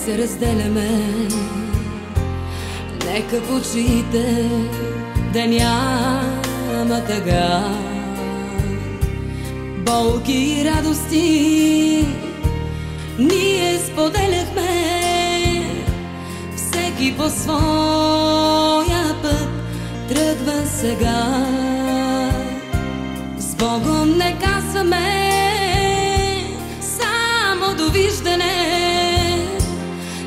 се разделяме, нека в очите да няма тъга. Болки и радости ние споделяхме, всеки по своя път тръгва сега. С Богом не казваме само довиждане,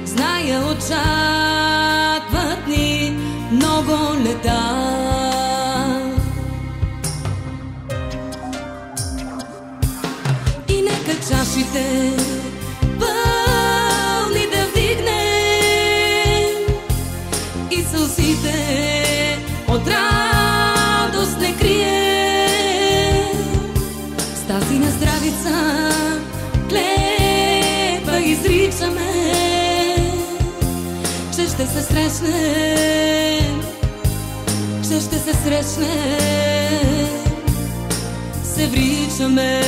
зная очакват ни много лета. И нека чашите пълни да вдигнем и сълзите от радост не крием. С тази на здравица клетва изричаме, че ще се срещнем, че ще се срещнем, се вричаме.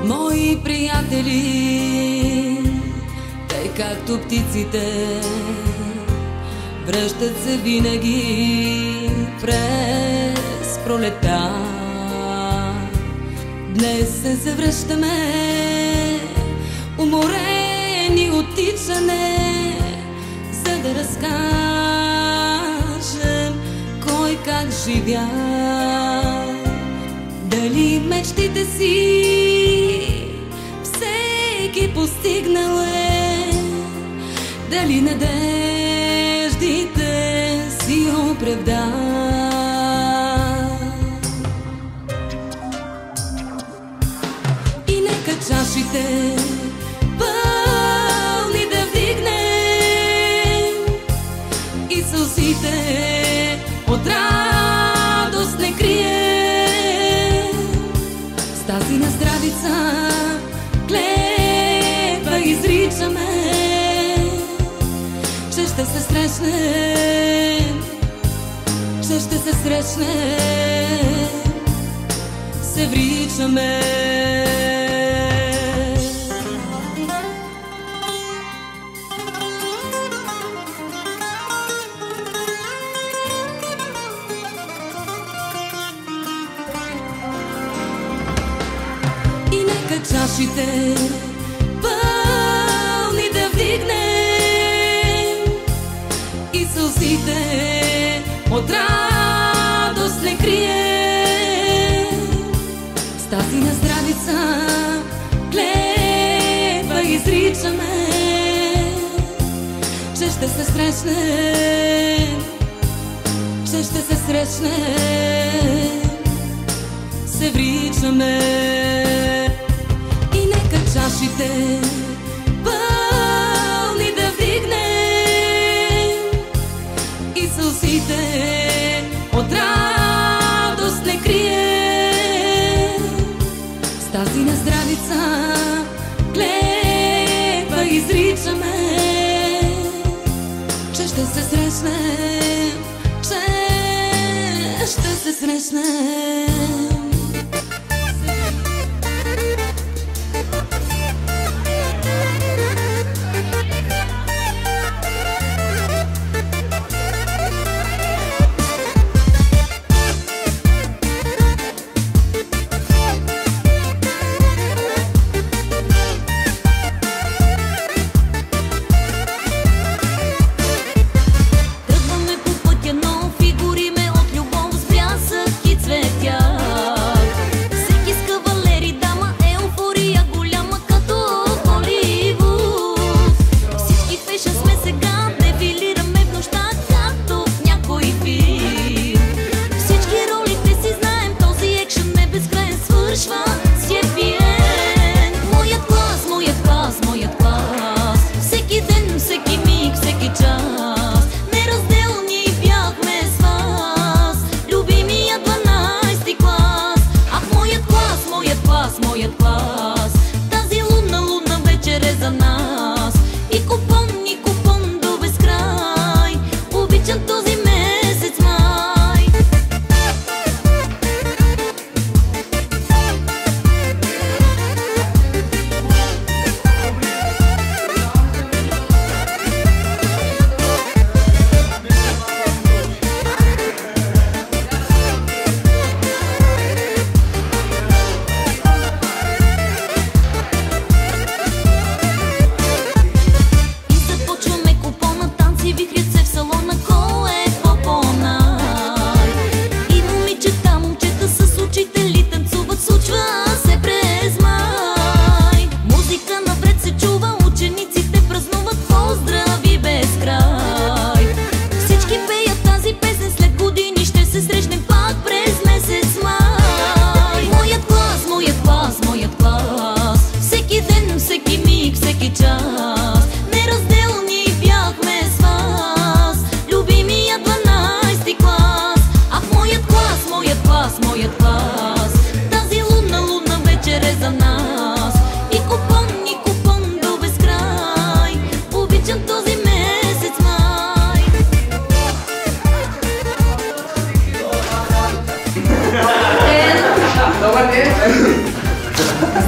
Мои приятели, тъй както птиците, връщат се винаги през пролета. Днес се завръщаме, уморени от тичане, за да разкажем кой как живя. Дали мечтите си всеки постигнал е, дали надеждите си оправда. И нека чашите пълни да вдигнем и сълзите от радост не крием. С тази на здравица клетва изричаме, че ще се срещнем, че ще се срещнем, се вричаме. И нека чашите пълни да вдигнем и сълзите от радост не крием. С тази на здравица клетва изричаме, че ще се срещнем, че ще се срещнем, се вричаме. И нека чашите пълни да вдигнем и сълзите от радост не крием. С тази на здравица клетва изричаме, че ще се срещнем, че ще се срещнем. Тръгваме по пътя, но фигуриме от любов с блясък и цветя.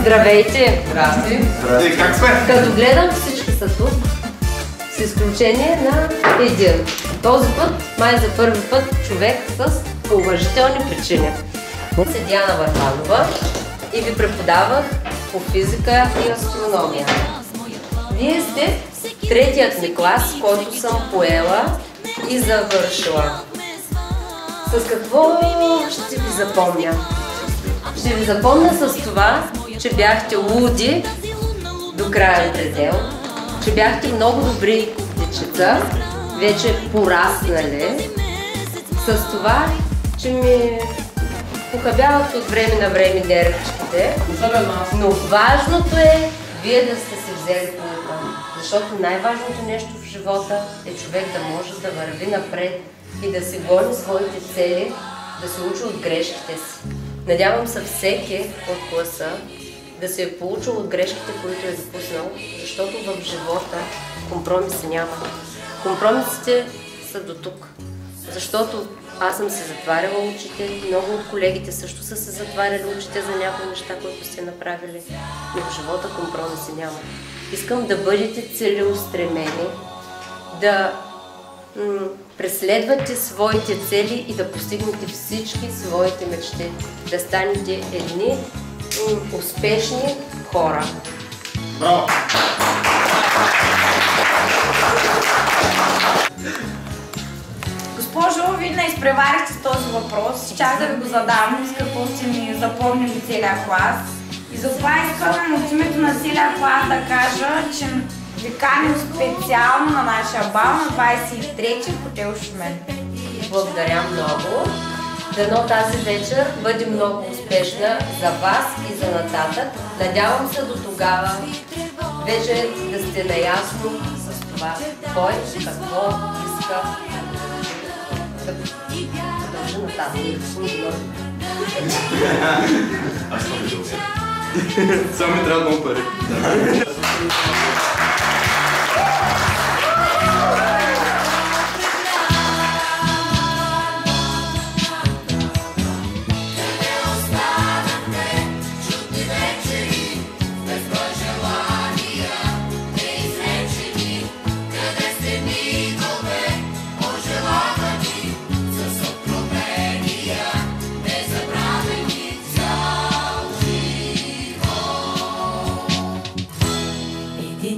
Здравейте! Здрасти! Здрасти, как сме? Като гледам, всички са тук, с изключение на един. Този път, май за първи път, човек с уважителни причини. Се Диана Върбанова и ви преподавах по физика и астрономия. Вие сте третият ми клас, който съм поела и завършила. С какво ще ви запомня? Ще ви запомня с това, че бяхте луди до крайен предел, че бяхте много добри дечица, вече пораснали, с това, че ми похабяват от време на време нервичките, но важното е вие да сте се взели по ума, защото най-важното нещо в живота е човек да може да върви напред и да се гони своите цели, да се учи от грешките си. Надявам се всеки от класа да се е получил от грешките, които е допуснал, защото в живота компромиси няма. Компромисите са до тук, защото аз съм се затваряла очите, много от колегите също са се затваряли очите за някои неща, които сте направили, но в живота компромиси няма. Искам да бъдете целеустремени, да преследвате своите цели и да постигнете всички своите мечти, да станете едни успешни хора. Браво! Госпожо, вие не изпреварихте с този въпрос, чак да ви го задам, с какво сте ми запомнили целия клас. И за това искам от името на целия клас да кажа, че ви каним специално на нашия бал на 23-ти в хотел Шумен. Благодаря много. Дано тази вечер бъде много успешна за вас и за нататък. Надявам се до тогава вече да сте наясно с това, кой какво иска да продължи нататък. Аз съм ви добре. Само ми трябва много пари. Един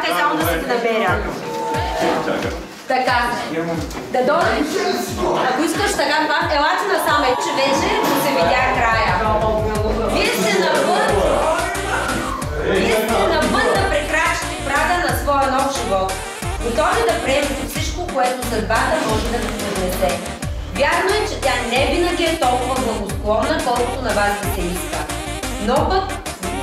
чакай само да се ги намеря. Така, да дойдем. Ако искаш така, елате насаме, че вече се видя края. Вие сте навън да прекрачите прага на своя нов живот. Готови да приемете всичко, което съдбата може да ви поднесе. Вярно е, че тя не винаги е толкова благосклонна, колкото на вас да се иска. Но пък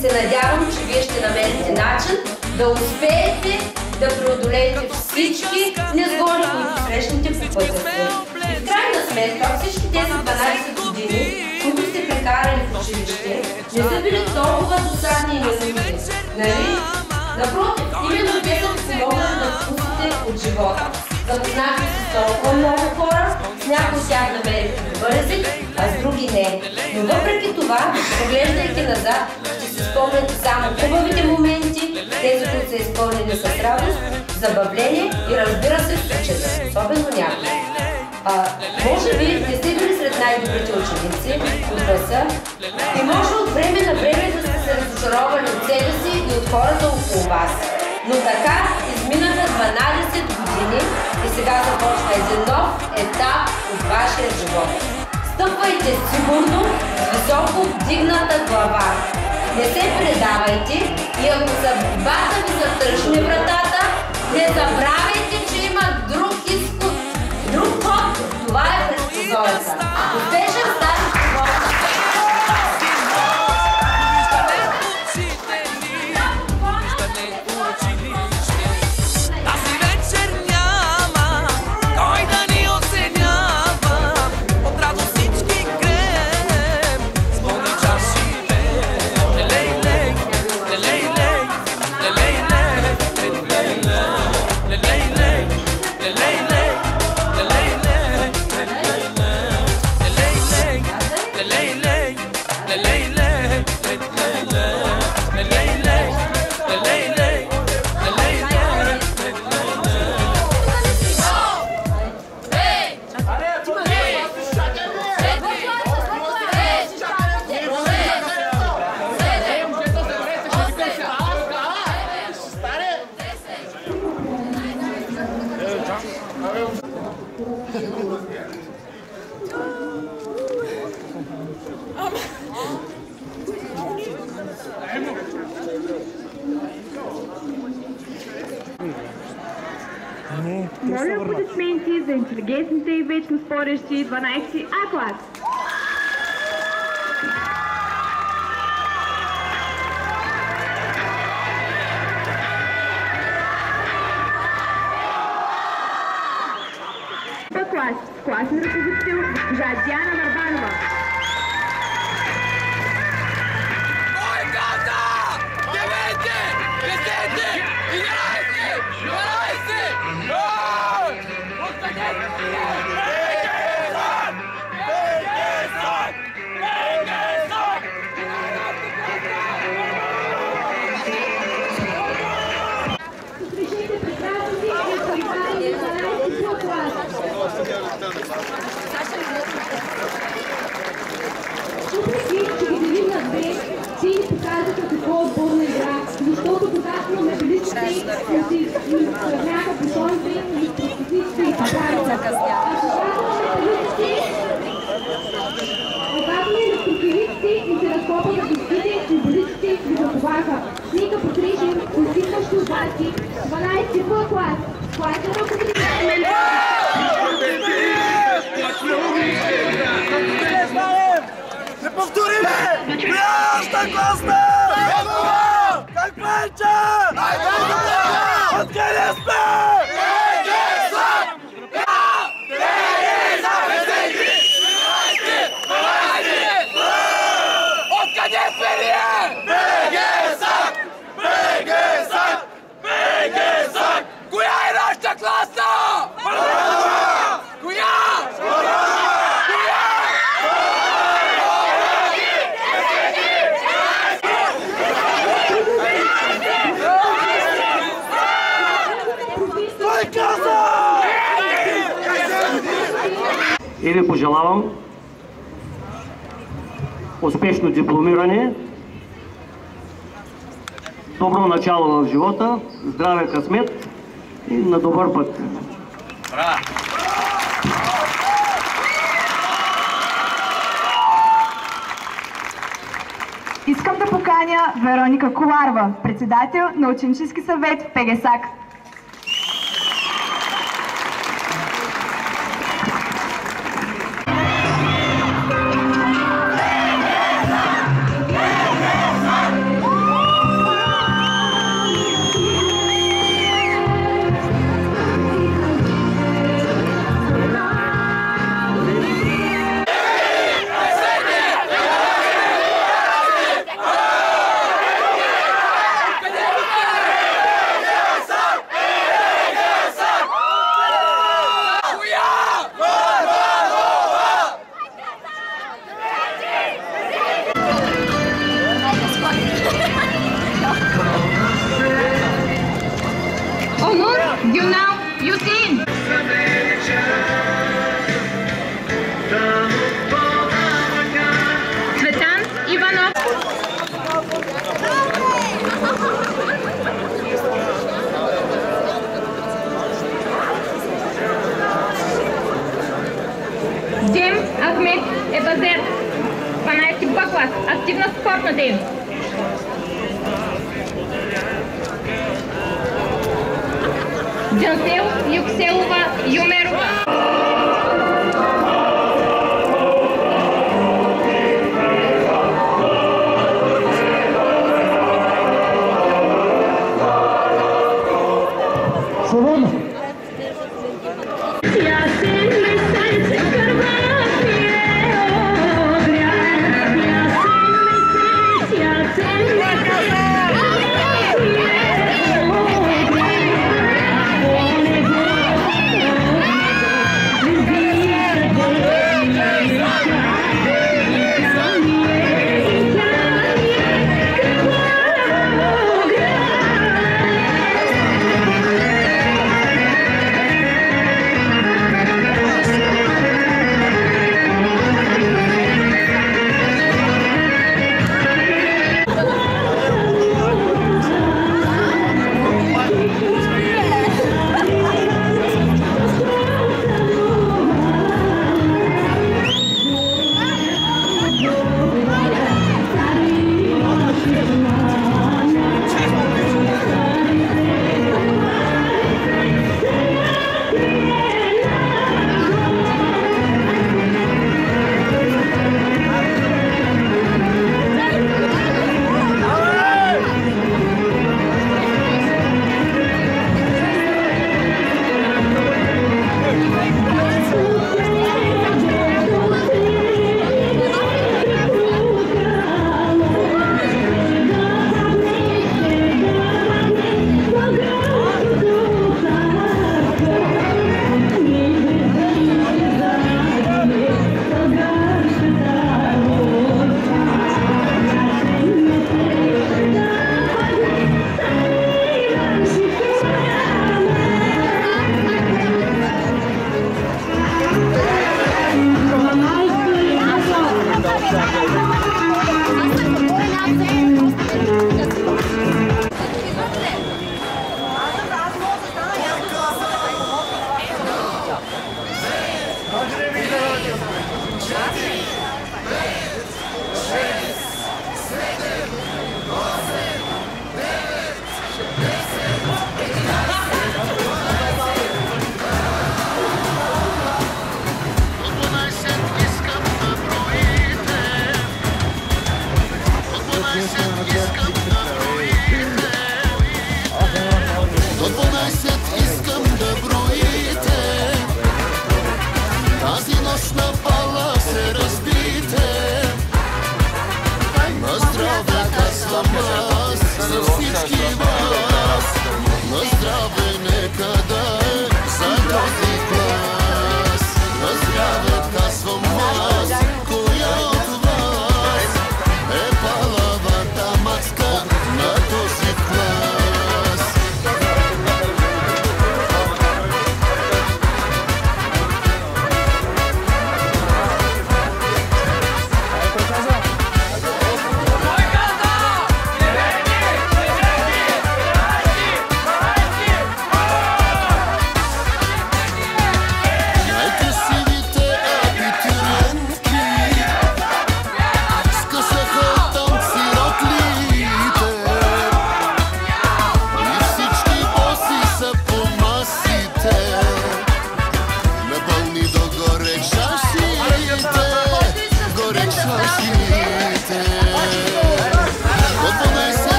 се надявам, че вие ще намерите начин да успеете да преодолеете всички незгоди, които срещнете по пътя си. И в крайна сметка всички тези 12 години, които сте прекарали в училище, не са били толкова досадни и ненужни. Нали? Напротив, именно те са ви помогнали да вкусите от живота. Запознахте се с толкова много хора, с някои от тях намерихте добър език, а с други не. Но въпреки това, поглеждайки назад, ще си спомняте само хубавите моменти, тези, които са изпълнени с радост, забавление и разбира се, вчета, особено някой. Може би не сте били сред най-добрите ученици от класа и може от време на време да сте се разочаровали от себе си и от хората около вас. Но така изминаха 12 години и сега започва един нов етап от вашия живот. Стъпвайте сигурно, с високо вдигната глава. Не се предавайте и ако съдбата ви затръшне вратата, не забравяйте, че има друг изход, друг ход. Това е през прозореца. Успешен старт в живота! Моля аплодисменти за интелигентните и вечно спорещи 12 А клас. Б клас. Класен ръководител госпожа Диана Върбанова. Въпреки, че ги делим на две, те ни показаха какво е отборна игра, защото когато имаме величите, си сравняха бутоните и престиците и пазарите. Когато ни на противиците и се разкопаха диските, символиците ни заковаха. Нека потрежим постигнащи обачи 12 Б клас. Класен ръководител. Не повториме! Бяща класна! Как пече? Откъде сме? Откъде сме ние? БГСАК! Коя е нашата класа? Коя? И ви пожелавам успешно дипломиране добро начало в живота, здраве, късмет и на добър път. Браво! Искам да поканя Вероника Коларова, председател на ученически съвет в Пегесак. Onur Günal Yutin. Цветан Иванов. Джем Ахмед Ебазер. 12 клас. Активна спортна дейност. Джансел Юкселова Юмерова. Свободно!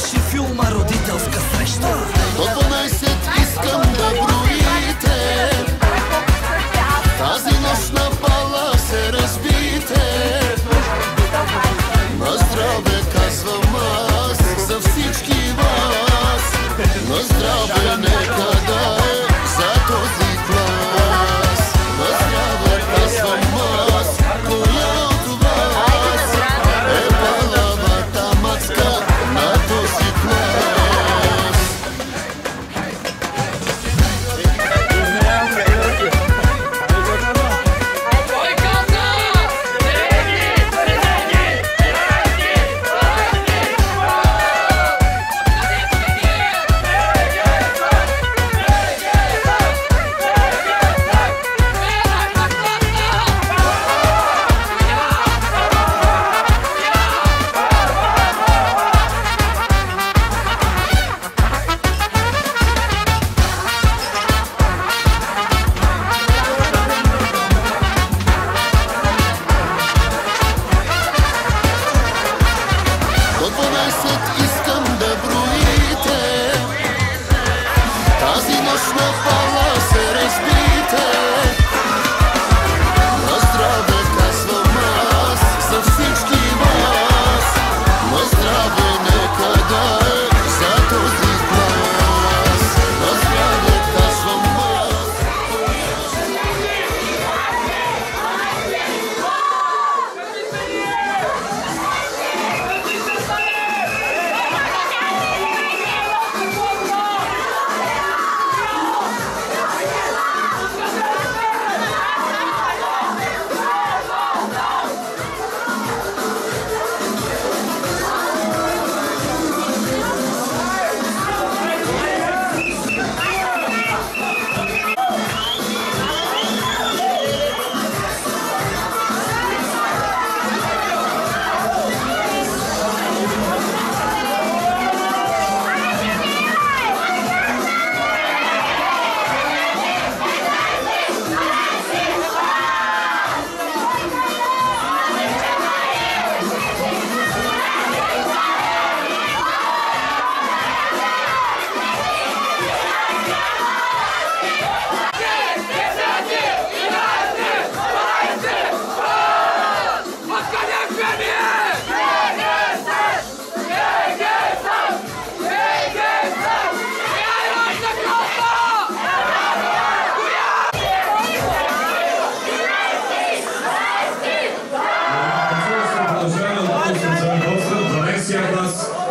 завърши филма родителска среща. До 12 искам да броите, тази нощ на бала се разбите. На здраве казвам аз за всички вас, на здраве нека да е за този клас. На здраве казвам аз, коя от вас е балавата мацка на този клас. До 12 искам да броите, тази нощ на бала се разбите. На здраве казвам аз за всички вас, на здраве нека да е за този клас. На здраве казвам аз.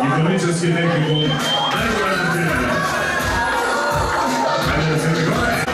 Економический техникум. Най-голямата тренера. Хайде да се горе.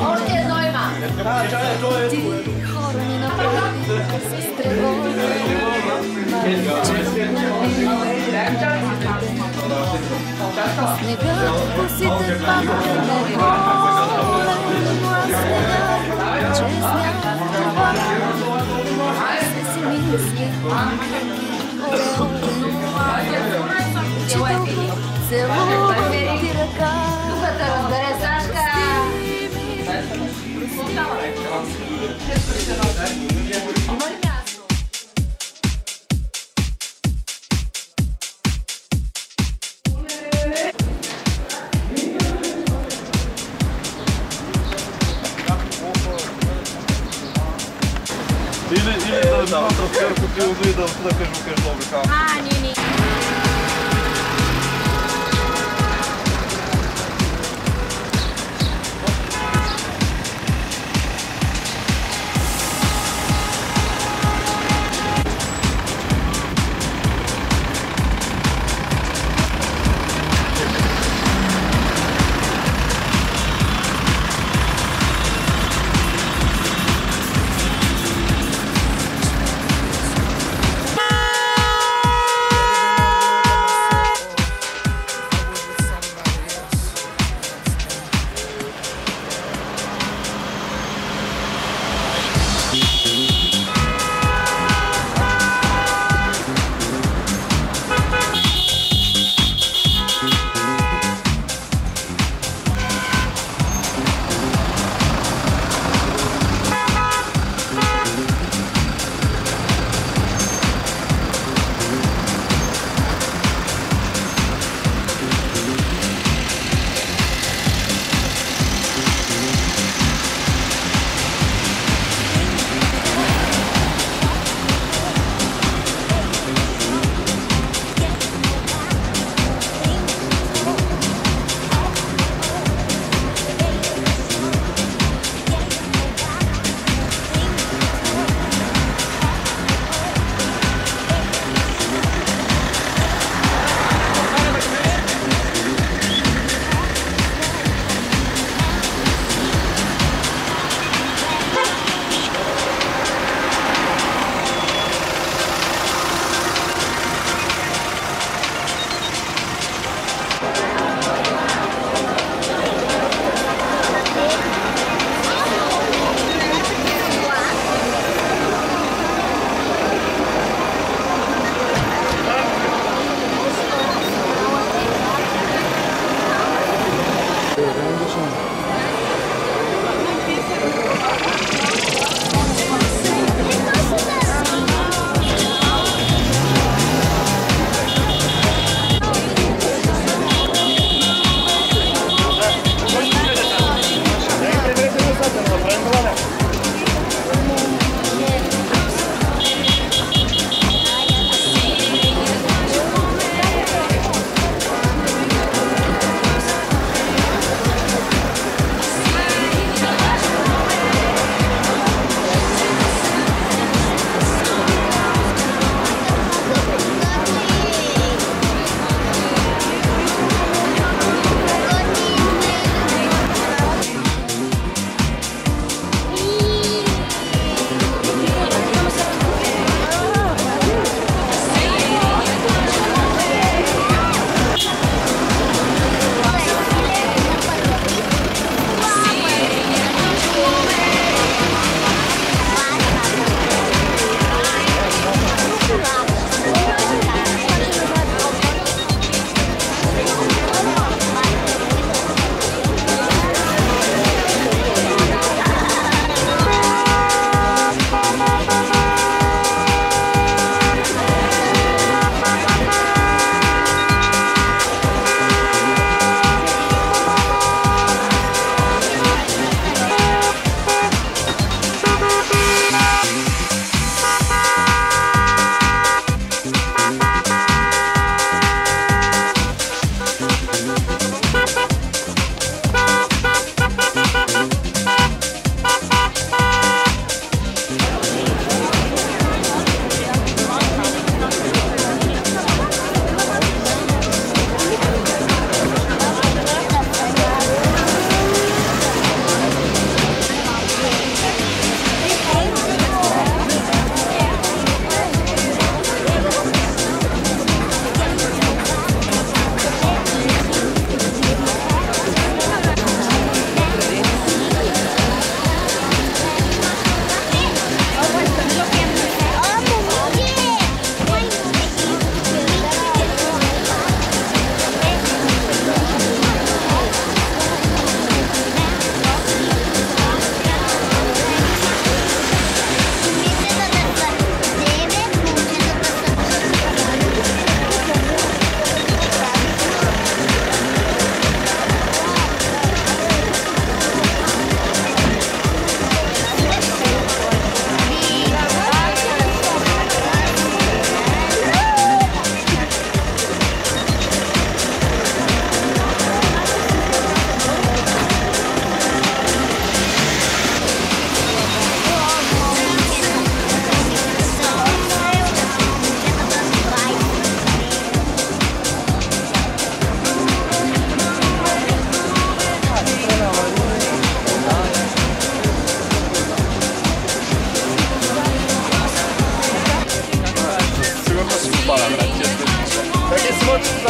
Още едно има. Духата разбере, Сашка! Има ли място? Или да дава трансфер купил и да кажеш добре как. не.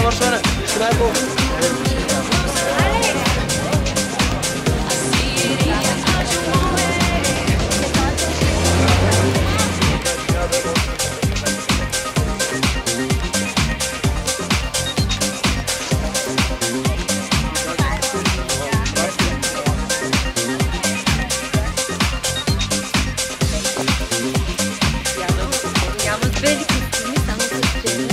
Маршане. Няма с бели костюми, само с черни.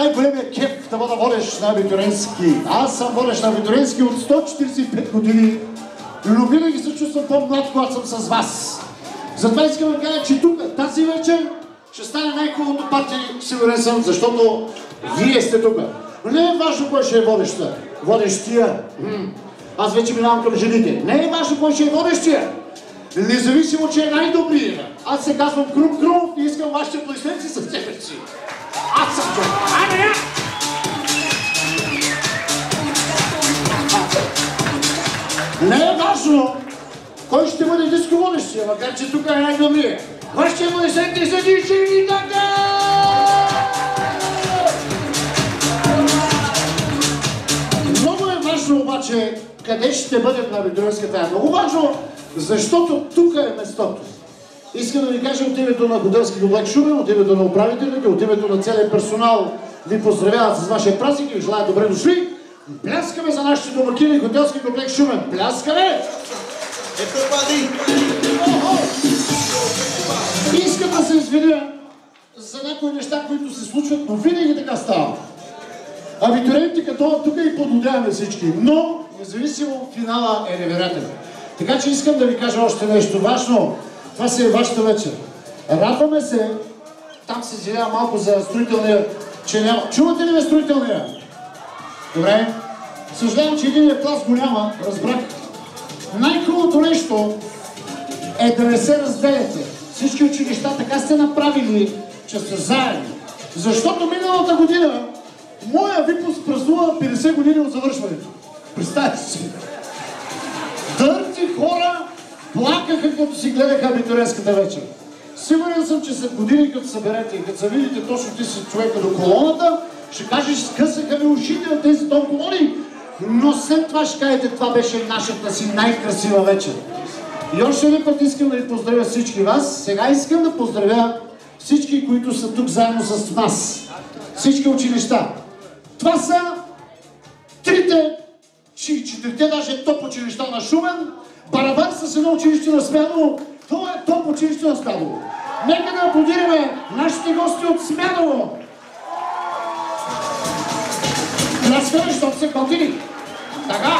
най-големия кеф да бъда водещ на абитуренски. Аз съм водещ на абитуренски от 145 години. Но винаги се чувствам по-млад, когато съм с вас. Затова искам да кажа, че тук тази вечер ще стане най-хубавото парти, сигурен съм, защото вие сте тук. Не е важно кой ще е водеща. Водещия. Аз вече минавам към жените. Не е важно кой ще е водещия. Независимо, че е най-добрият. Аз се казвам Крум Крумов и искам вашите аплодисменти с тебе си. Аз съм човек. Айде я! Не е важно кой ще бъде диско водещия, макар че тук е най-добрият. Вашите аплодисменти са диши така! Много е важно обаче къде ще бъдем на абитуриентската. Е много важно, защото тук е местото. Искам да ви кажа от името на хотелски комплекс Шумен, от името на управителите, от името на целия персонал ви поздравяват с вашия празник и ви желая добре дошли. Пляскаме за нашите домакини хотелски комплекс Шумен. Пляскаме! Искам да се извиня за някои неща, които се случват, но винаги така става. Абитуриенти като тук и подлудяваме всички, но независимо финала е невероятен. Така че искам да ви кажа още нещо важно. Това си е вашата вечер. Радваме се, там се извинява малко за строителния, че няма... Чувате ли ме строителния? Добре. Съжалявам, че единия клас го няма, разбрах. Най-хубавото нещо е да не се разделяте. Всички училища така сте направили, че сте заедно. Защото миналата година моя випуск празнува 50 години от завършването. Представете си. Дърти хора плакаха, като си гледаха абитуриентската вечер. Сигурен съм, че след години, като съберете и като се видите точно ти си човека до колоната, ще кажеш, скъсаха ми ушите от тези тон колони, но след това ще кажете, това беше нашата си най-красива вечер. И още един път искам да ви поздравя всички вас. Сега искам да поздравя всички, които са тук заедно с нас. Всички училища. Това са четирите даже топ училища на Шумен. Барабан с едно училище на Смяново. Това е топ училище на Смяново. Нека да аплодираме нашите гости от Смяново. Пляскаме, защото са готини. Така.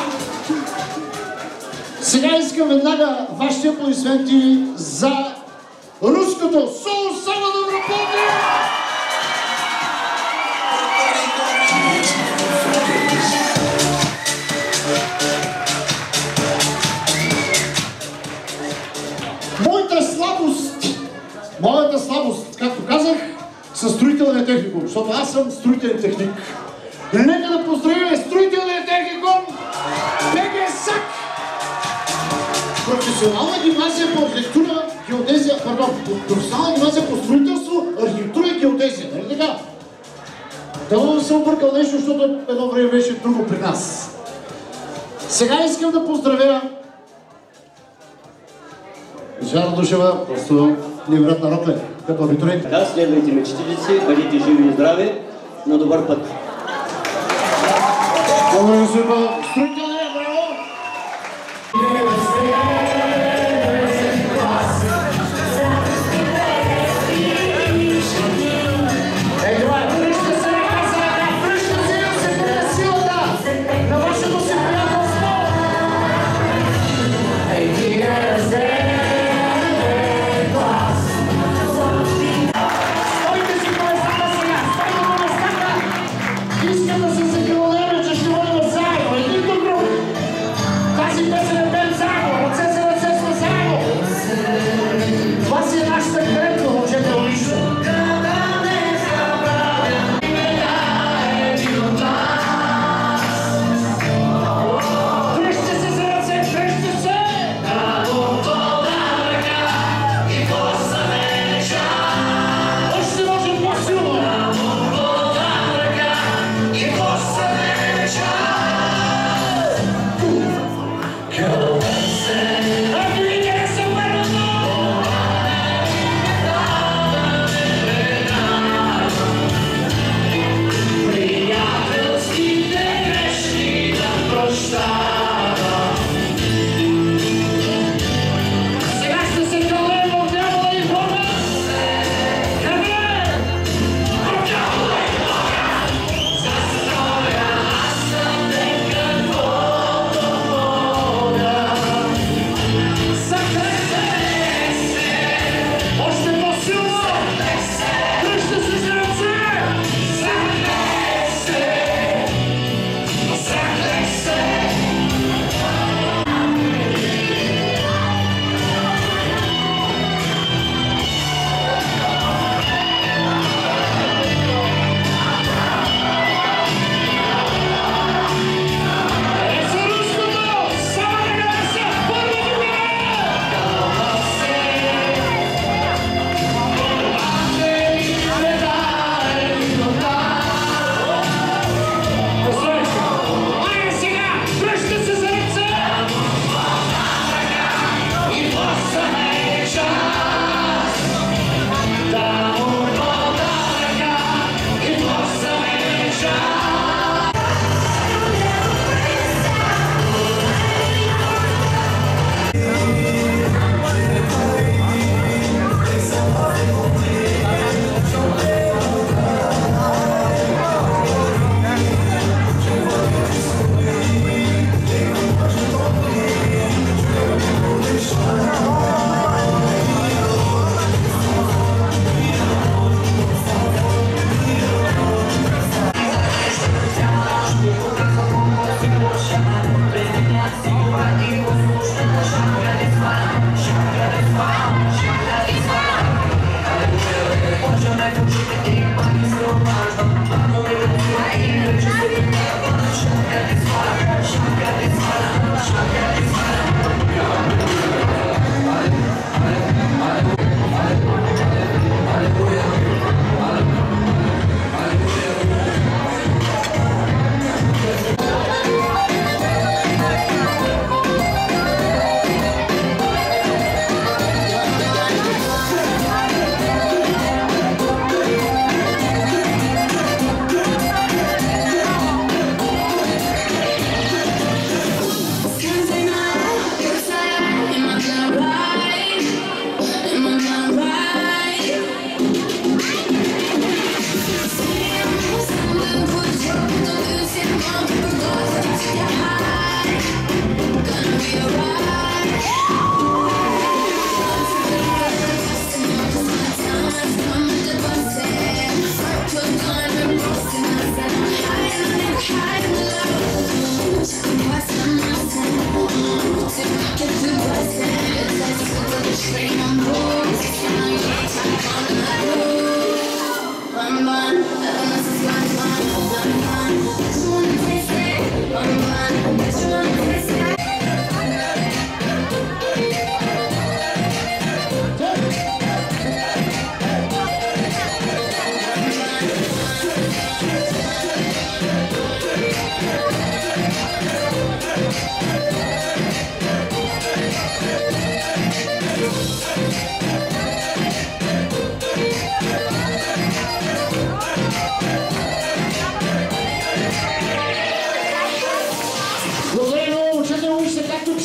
Сега искам веднага вашите аплодисменти за руското соло само Добропотие! Моята слабост, както казах, със строителния техникум, защото аз съм строителен техник. Нека да поздравим строителния техникум БГСАК! Професионална гимназия по архитектура, геодезия, професионална гимназия по строителство, архитектура и геодезия, нали така? Дано да съм объркал нещо, защото едно време беше друго при нас. Сега искам да поздравя Жара Душева, просто невероятна рокля, като абитуриент. Да, следвайте мечтите си, бъдете живи и здрави, на добър път. Благодаря се, строителния, браво!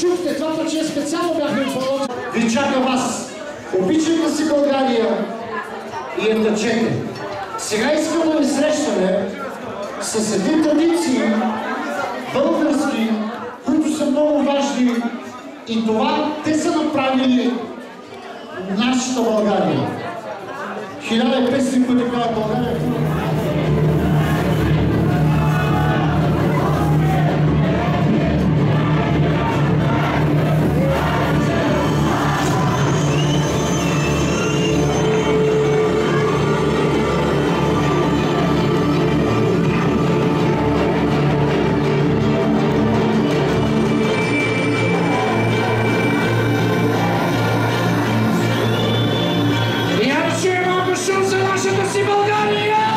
чухте, това пъче специално бяхме по-лоти. Ви чака вас. Обичайте си България и я тъчете. Сега искам да ви срещаме с едни традиции български, които са много важни и това те са направили нашата България. 1000 песни, които казват България. За нашата си България!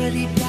бъди